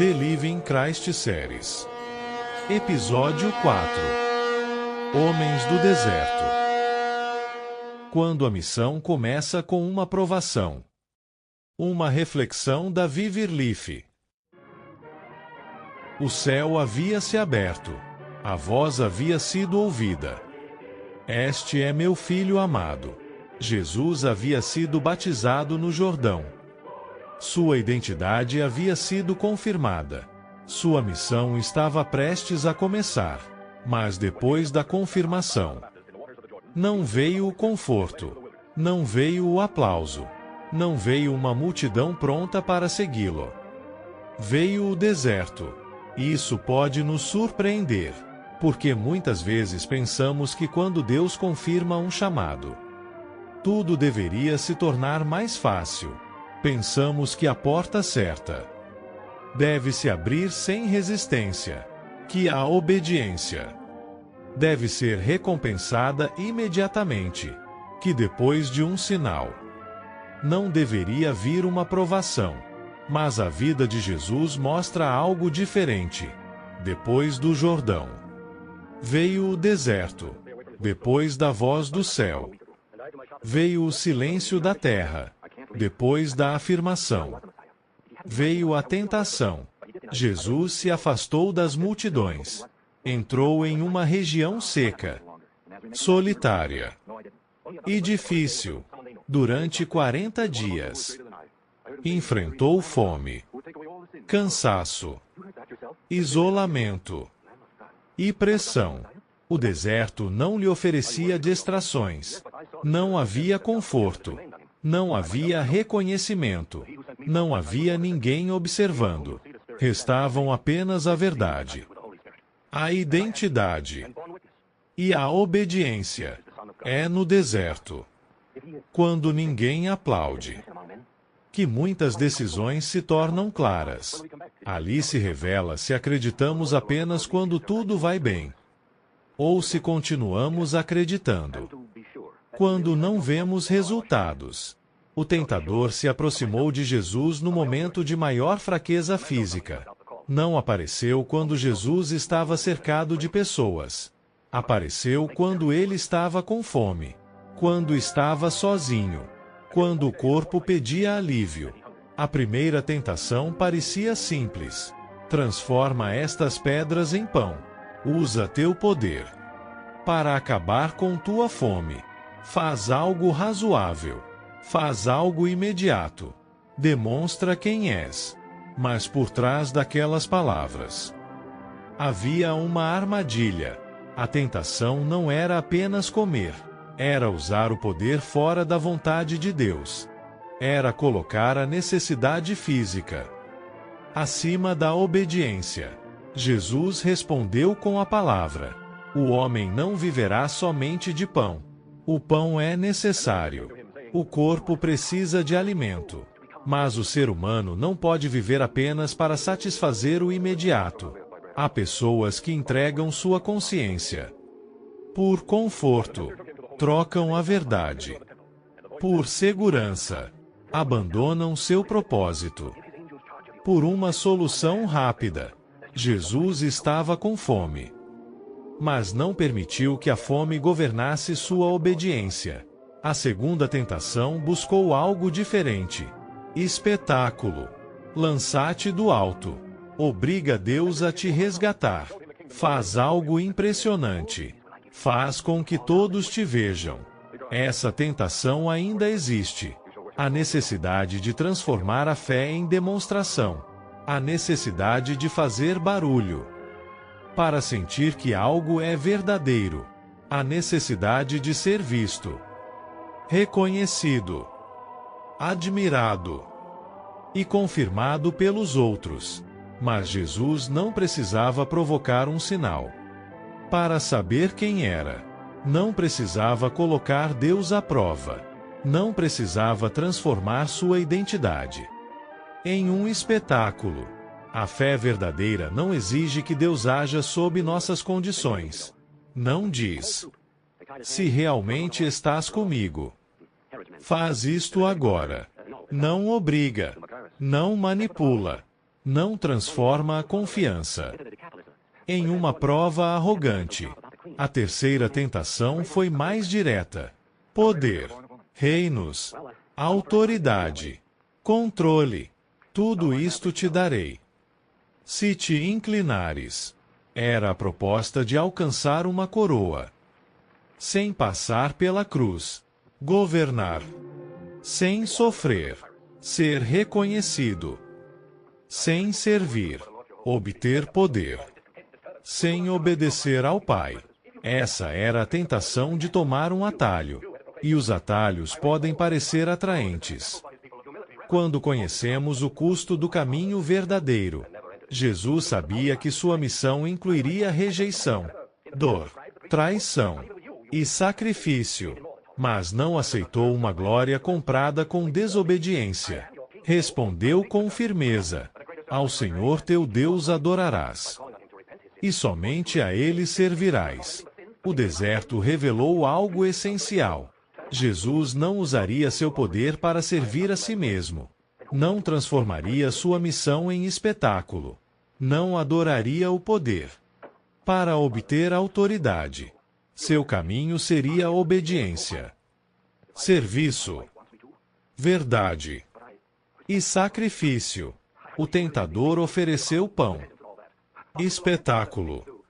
The Living Christ Series. Episódio 4. Homens do Deserto. Quando a missão começa com uma provação. Uma reflexão da Vivir Leaf. O céu havia se aberto. A voz havia sido ouvida. Este é meu filho amado. Jesus havia sido batizado no Jordão. Sua identidade havia sido confirmada. Sua missão estava prestes a começar. Mas depois da confirmação, não veio o conforto. Não veio o aplauso. Não veio uma multidão pronta para segui-lo. Veio o deserto. Isso pode nos surpreender, porque muitas vezes pensamos que quando Deus confirma um chamado, tudo deveria se tornar mais fácil. Pensamos que a porta certa deve se abrir sem resistência, que a obediência deve ser recompensada imediatamente, que depois de um sinal não deveria vir uma provação. Mas a vida de Jesus mostra algo diferente. Depois do Jordão, veio o deserto. Depois da voz do céu, veio o silêncio da terra. Depois da afirmação, veio a tentação. Jesus se afastou das multidões. Entrou em uma região seca, solitária e difícil. Durante 40 dias, enfrentou fome, cansaço, isolamento e pressão. O deserto não lhe oferecia distrações. Não havia conforto. Não havia reconhecimento. Não havia ninguém observando. Restavam apenas a verdade, a identidade e a obediência. É no deserto, quando ninguém aplaude, que muitas decisões se tornam claras. Ali se revela se acreditamos apenas quando tudo vai bem, ou se continuamos acreditando quando não vemos resultados. O tentador se aproximou de Jesus no momento de maior fraqueza física. Não apareceu quando Jesus estava cercado de pessoas. Apareceu quando ele estava com fome, quando estava sozinho, quando o corpo pedia alívio. A primeira tentação parecia simples. Transforma estas pedras em pão. Usa teu poder para acabar com tua fome. Faz algo razoável. Faz algo imediato. Demonstra quem és. Mas por trás daquelas palavras havia uma armadilha. A tentação não era apenas comer. Era usar o poder fora da vontade de Deus. Era colocar a necessidade física acima da obediência. Jesus respondeu com a palavra: o homem não viverá somente de pão. O pão é necessário. O corpo precisa de alimento. Mas o ser humano não pode viver apenas para satisfazer o imediato. Há pessoas que entregam sua consciência por conforto. Trocam a verdade por segurança. Abandonam seu propósito por uma solução rápida. Jesus estava com fome, mas não permitiu que a fome governasse sua obediência. A segunda tentação buscou algo diferente. Espetáculo. Lança-te do alto. Obriga Deus a te resgatar. Faz algo impressionante. Faz com que todos te vejam. Essa tentação ainda existe. A necessidade de transformar a fé em demonstração. A necessidade de fazer barulho para sentir que algo é verdadeiro. A necessidade de ser visto, reconhecido, admirado e confirmado pelos outros. Mas Jesus não precisava provocar um sinal para saber quem era. Não precisava colocar Deus à prova. Não precisava transformar sua identidade em um espetáculo. A fé verdadeira não exige que Deus haja sob nossas condições. Não diz: se realmente estás comigo, faz isto agora. Não obriga. Não manipula. não transforma a confiança em uma prova arrogante. A terceira tentação foi mais direta. Poder, reinos, autoridade, controle, tudo isto te darei, se te inclinares. Era a proposta de alcançar uma coroa, sem passar pela cruz, governar, sem sofrer, ser reconhecido, sem servir, obter poder, sem obedecer ao Pai. Essa era a tentação de tomar um atalho, e os atalhos podem parecer atraentes quando conhecemos o custo do caminho verdadeiro. Jesus sabia que sua missão incluiria rejeição, dor, traição e sacrifício, mas não aceitou uma glória comprada com desobediência. Respondeu com firmeza: ao Senhor teu Deus adorarás, e somente a Ele servirás. O deserto revelou algo essencial. Jesus não usaria seu poder para servir a si mesmo. Não transformaria sua missão em espetáculo. Não adoraria o poder para obter autoridade. Seu caminho seria obediência, serviço, verdade e sacrifício. O tentador ofereceu pão, espetáculo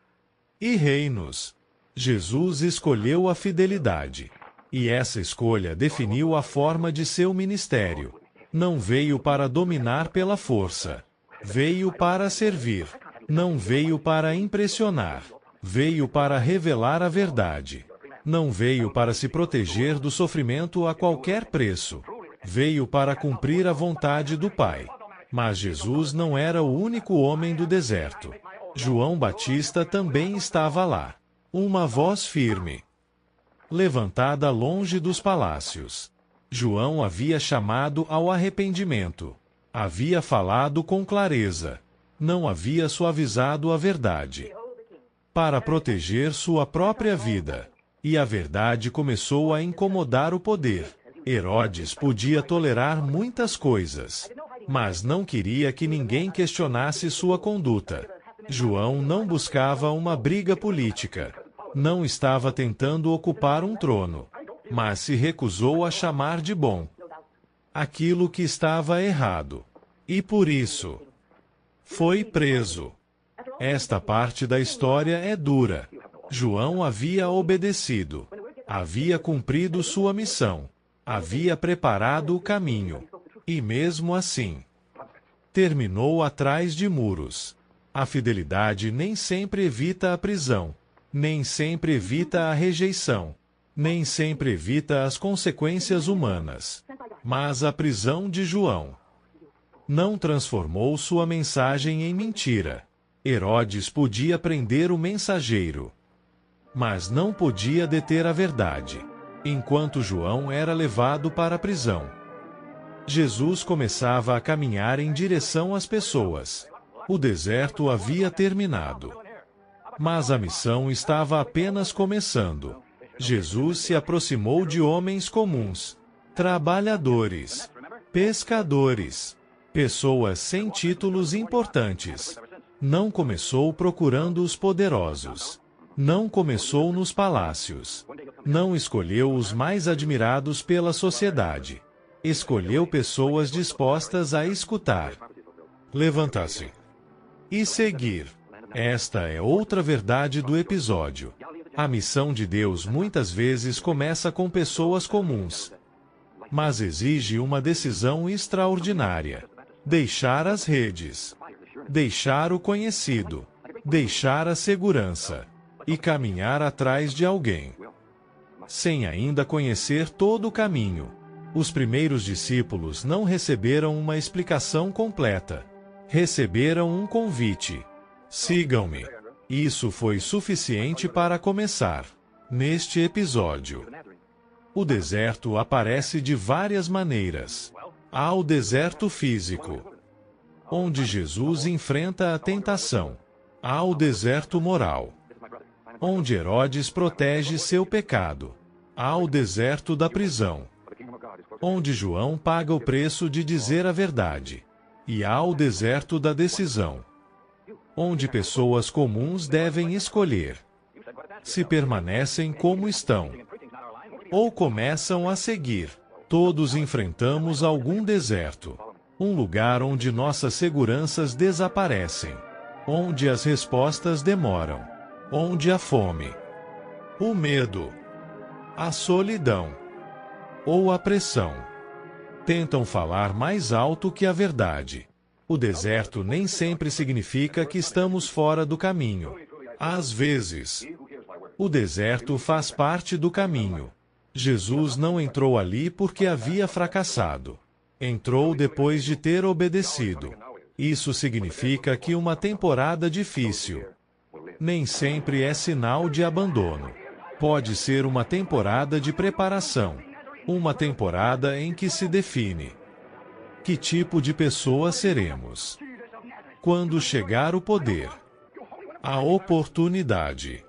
e reinos. Jesus escolheu a fidelidade. E essa escolha definiu a forma de seu ministério. Não veio para dominar pela força. Veio para servir. Não veio para impressionar. Veio para revelar a verdade. Não veio para se proteger do sofrimento a qualquer preço. Veio para cumprir a vontade do Pai. Mas Jesus não era o único homem do deserto. João Batista também estava lá. Uma voz firme, levantada longe dos palácios. João havia chamado ao arrependimento. Havia falado com clareza. Não havia suavizado a verdade para proteger sua própria vida. E a verdade começou a incomodar o poder. Herodes podia tolerar muitas coisas, mas não queria que ninguém questionasse sua conduta. João não buscava uma briga política. Não estava tentando ocupar um trono, mas se recusou a chamar de bom aquilo que estava errado. E por isso foi preso. Esta parte da história é dura. João havia obedecido, havia cumprido sua missão, havia preparado o caminho, e mesmo assim terminou atrás de muros. A fidelidade nem sempre evita a prisão, nem sempre evita a rejeição, nem sempre evita as consequências humanas. Mas a prisão de João não transformou sua mensagem em mentira. Herodes podia prender o mensageiro, mas não podia deter a verdade. Enquanto João era levado para a prisão, Jesus começava a caminhar em direção às pessoas. O deserto havia terminado, mas a missão estava apenas começando. Jesus se aproximou de homens comuns, trabalhadores, pescadores, pessoas sem títulos importantes. Não começou procurando os poderosos. Não começou nos palácios. Não escolheu os mais admirados pela sociedade. Escolheu pessoas dispostas a escutar, levantar-se e seguir. Esta é outra verdade do episódio. A missão de Deus muitas vezes começa com pessoas comuns, mas exige uma decisão extraordinária. Deixar as redes, deixar o conhecido, deixar a segurança e caminhar atrás de alguém, sem ainda conhecer todo o caminho. Os primeiros discípulos não receberam uma explicação completa. Receberam um convite. Sigam-me. Isso foi suficiente para começar. Neste episódio, o deserto aparece de várias maneiras. Há o deserto físico, onde Jesus enfrenta a tentação. Há o deserto moral, onde Herodes protege seu pecado. Há o deserto da prisão, onde João paga o preço de dizer a verdade. E há o deserto da decisão, onde pessoas comuns devem escolher se permanecem como estão ou começam a seguir. Todos enfrentamos algum deserto, um lugar onde nossas seguranças desaparecem, onde as respostas demoram, onde a fome, o medo, a solidão ou a pressão tentam falar mais alto que a verdade. O deserto nem sempre significa que estamos fora do caminho. Às vezes, o deserto faz parte do caminho. Jesus não entrou ali porque havia fracassado. Entrou depois de ter obedecido. Isso significa que uma temporada difícil nem sempre é sinal de abandono. Pode ser uma temporada de preparação, uma temporada em que se define que tipo de pessoa seremos quando chegar o poder, a oportunidade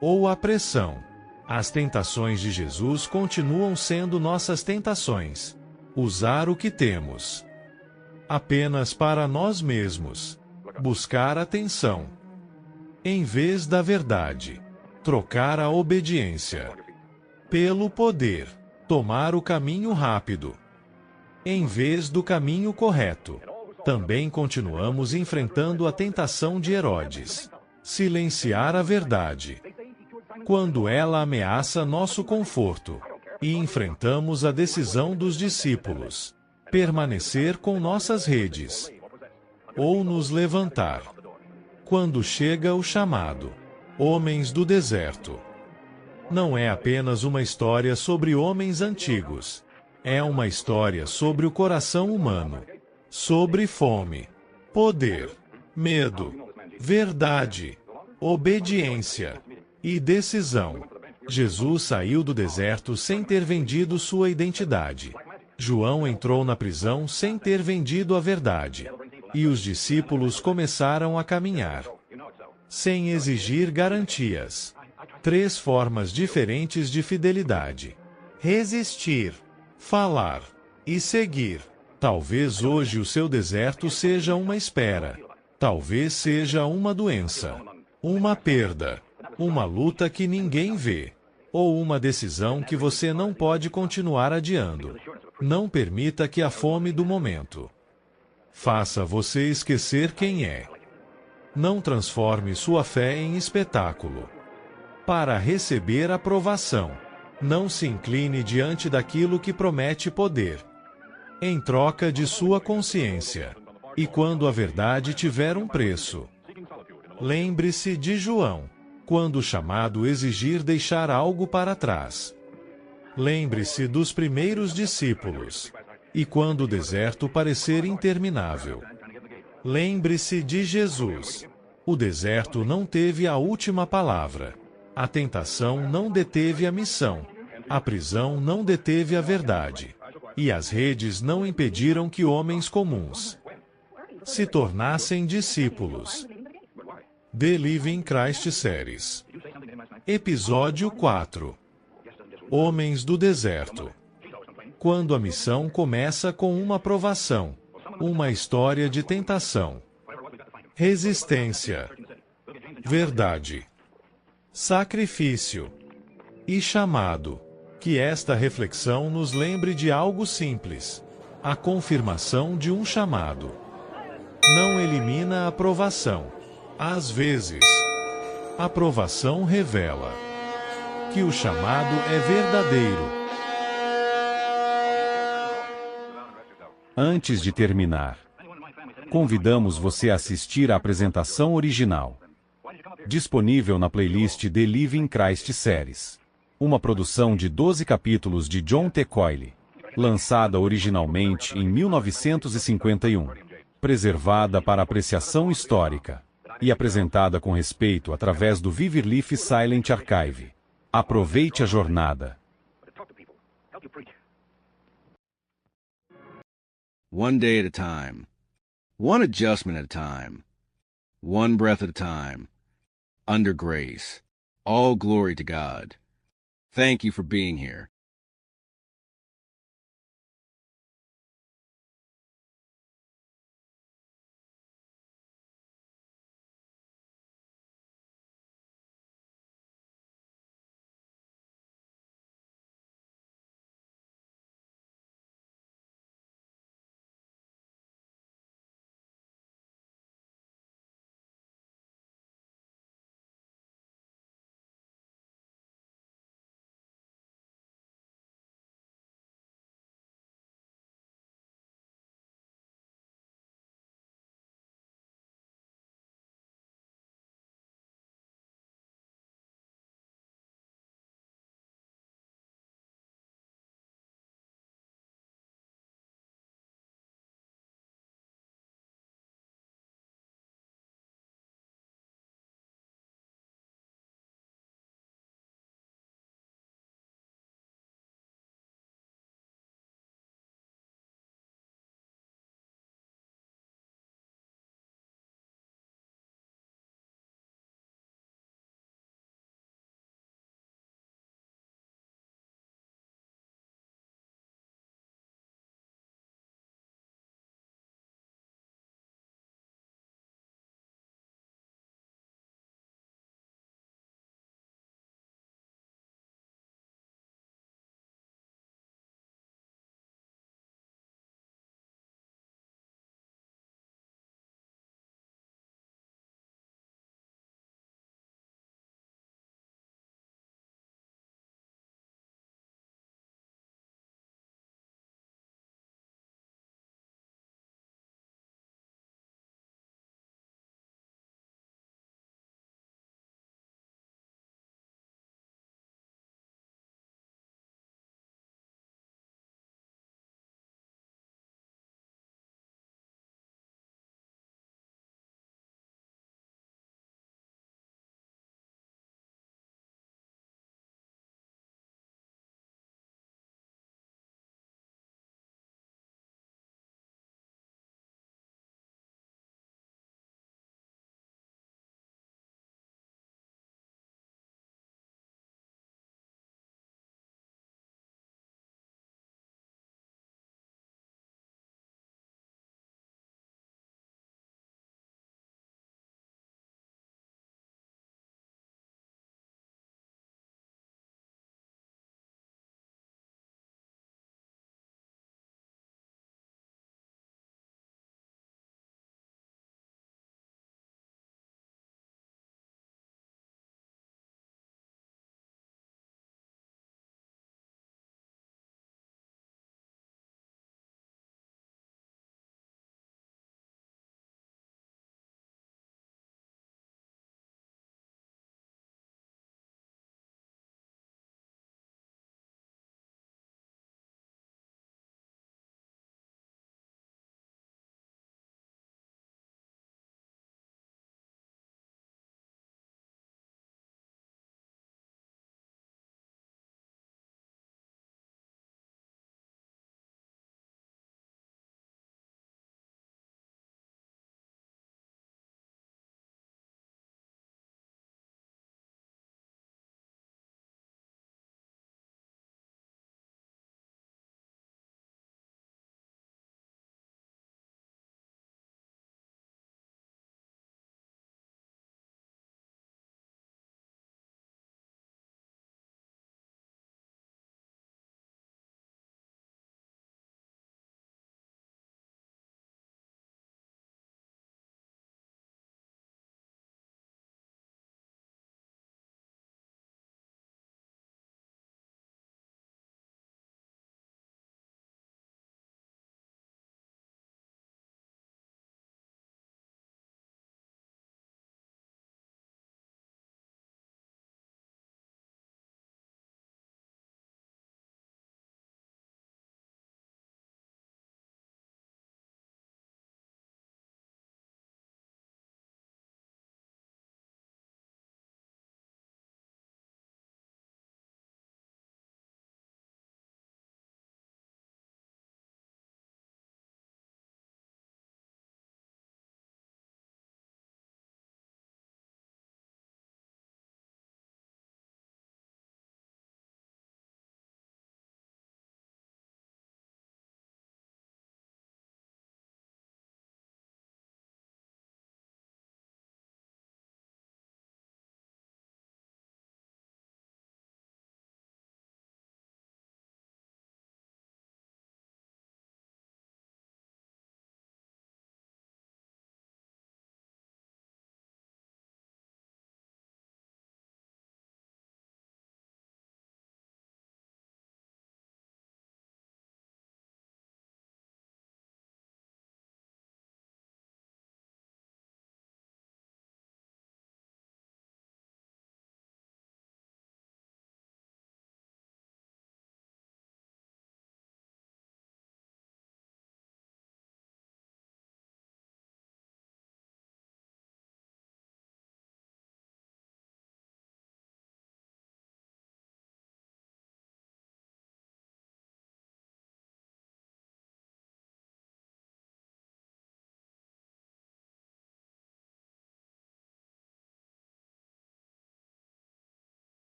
ou a pressão. As tentações de Jesus continuam sendo nossas tentações. Usar o que temos apenas para nós mesmos, buscar atenção em vez da verdade, trocar a obediência pelo poder, tomar o caminho rápido em vez do caminho correto. Também continuamos enfrentando a tentação de Herodes, silenciar a verdade quando ela ameaça nosso conforto, e enfrentamos a decisão dos discípulos, permanecer com nossas redes ou nos levantar quando chega o chamado. Homens do deserto não é apenas uma história sobre homens antigos. É uma história sobre o coração humano, sobre fome, poder, medo, verdade, obediência e decisão. Jesus saiu do deserto sem ter vendido sua identidade. João entrou na prisão sem ter vendido a verdade. E os discípulos começaram a caminhar sem exigir garantias. 3 formas diferentes de fidelidade: resistir, falar e seguir. Talvez hoje o seu deserto seja uma espera. Talvez seja uma doença, uma perda, uma luta que ninguém vê, ou uma decisão que você não pode continuar adiando. Não permita que a fome do momento faça você esquecer quem é. Não transforme sua fé em espetáculo para receber aprovação. Não se incline diante daquilo que promete poder em troca de sua consciência. E quando a verdade tiver um preço, lembre-se de João, quando o chamado exigir deixar algo para trás. Lembre-se dos primeiros discípulos, e quando o deserto parecer interminável. Lembre-se de Jesus. O deserto não teve a última palavra. A tentação não deteve a missão. A prisão não deteve a verdade. E as redes não impediram que homens comuns se tornassem discípulos. The Living Christ Series. Episódio 4. Homens do Deserto. Quando a missão começa com uma provação, uma história de tentação, resistência, verdade, sacrifício e chamado. Que esta reflexão nos lembre de algo simples: a confirmação de um chamado não elimina a aprovação. Às vezes, a aprovação revela que o chamado é verdadeiro. Antes de terminar, convidamos você a assistir à apresentação original, disponível na playlist The Living Christ Series, uma produção de 12 capítulos de John T. Coyle, lançada originalmente em 1951, preservada para apreciação histórica e apresentada com respeito através do Viverleaf Silent Archive. Aproveite a jornada. One day at a time, one adjustment at a time, one breath at a time, under grace, all glory to God. Thank you for being here.